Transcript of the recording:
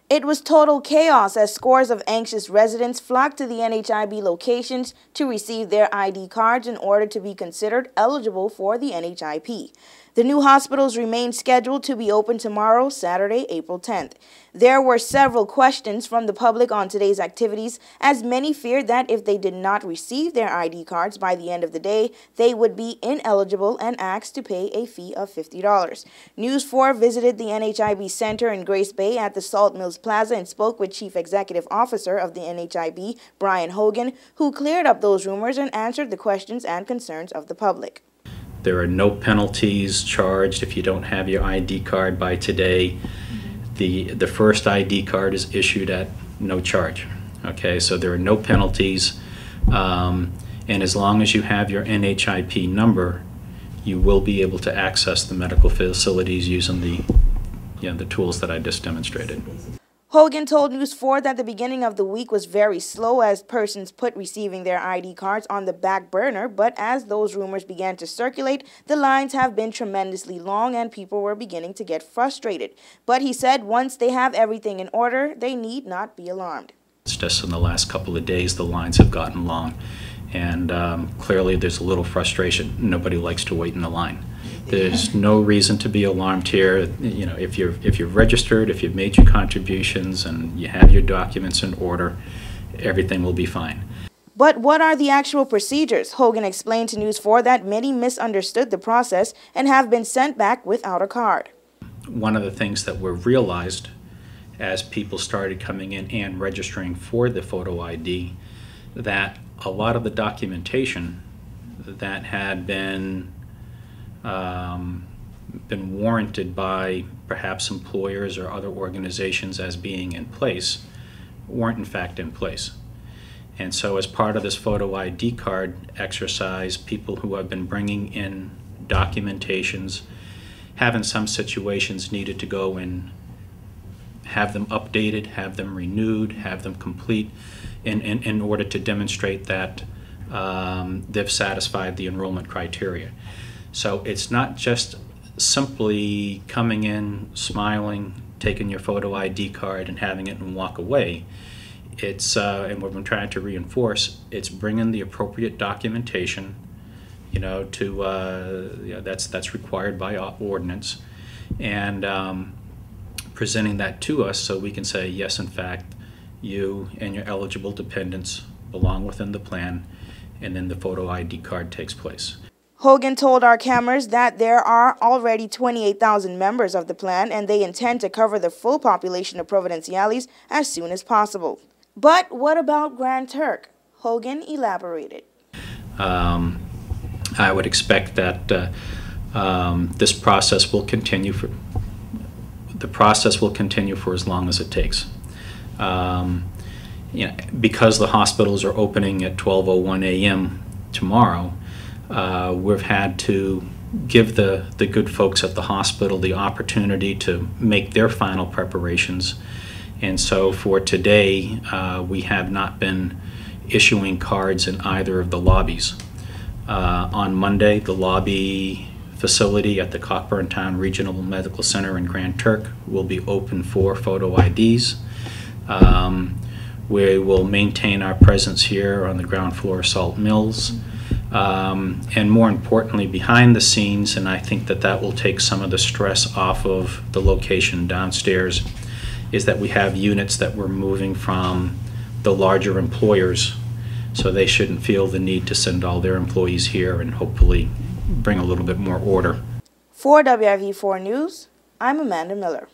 It was total chaos as scores of anxious residents flocked to the NHIB locations to receive their ID cards in order to be considered eligible for the NHIP. The new hospitals remain scheduled to be open tomorrow, Saturday, April 10th. There were several questions from the public on today's activities, as many feared that if they did not receive their ID cards by the end of the day, they would be ineligible and asked to pay a fee of $50. News 4 visited the NHIB Center in Grace Bay at the Salt Mills Plaza and spoke with Chief Executive Officer of the NHIB, Brian Hogan, who cleared up those rumors and answered the questions and concerns of the public. There are no penalties charged if you don't have your ID card by today. The first ID card is issued at no charge. Okay, so there are no penalties, and as long as you have your NHIP number, you will be able to access the medical facilities using the tools that I just demonstrated. Hogan told News 4 that the beginning of the week was very slow as persons put receiving their ID cards on the back burner, but as those rumors began to circulate, the lines have been tremendously long and people were beginning to get frustrated. But he said once they have everything in order, they need not be alarmed. It's just in the last couple of days the lines have gotten long, and clearly there's a little frustration. Nobody likes to wait in the line. There's no reason to be alarmed here. You know, if you're registered, if you've made your contributions and you have your documents in order, everything will be fine. But what are the actual procedures? Hogan explained to News 4 that many misunderstood the process and have been sent back without a card. One of the things that were realized as people started coming in and registering for the photo ID, that a lot of the documentation that had been warranted by perhaps employers or other organizations as being in place weren't in fact in place. And so as part of this photo ID card exercise, people who have been bringing in documentations have in some situations needed to go and have them updated, have them renewed, have them complete in order to demonstrate that they've satisfied the enrollment criteria. So it's not just simply coming in, smiling, taking your photo ID card and having it and walk away. It's, and what we're trying to reinforce, it's bringing the appropriate documentation, you know, to, that's required by ordinance, and presenting that to us so we can say, yes, in fact, you and your eligible dependents belong within the plan, and then the photo ID card takes place. Hogan told our cameras that there are already 28,000 members of the plan and they intend to cover the full population of Providenciales as soon as possible. But what about Grand Turk? Hogan elaborated. I would expect that this process will continue for as long as it takes. You know, because the hospitals are opening at 12:01 a.m. tomorrow, we've had to give the good folks at the hospital the opportunity to make their final preparations. And so for today, we have not been issuing cards in either of the lobbies. On Monday, the lobby facility at the Cockburn Regional Medical Center in Grand Turk will be open for photo IDs. We will maintain our presence here on the ground floor of Salt Mills. And more importantly, behind the scenes, and I think that will take some of the stress off of the location downstairs, is that we have units that we're moving from the larger employers, so they shouldn't feel the need to send all their employees here and hopefully bring a little bit more order. For WIV4 News, I'm Amanda Miller.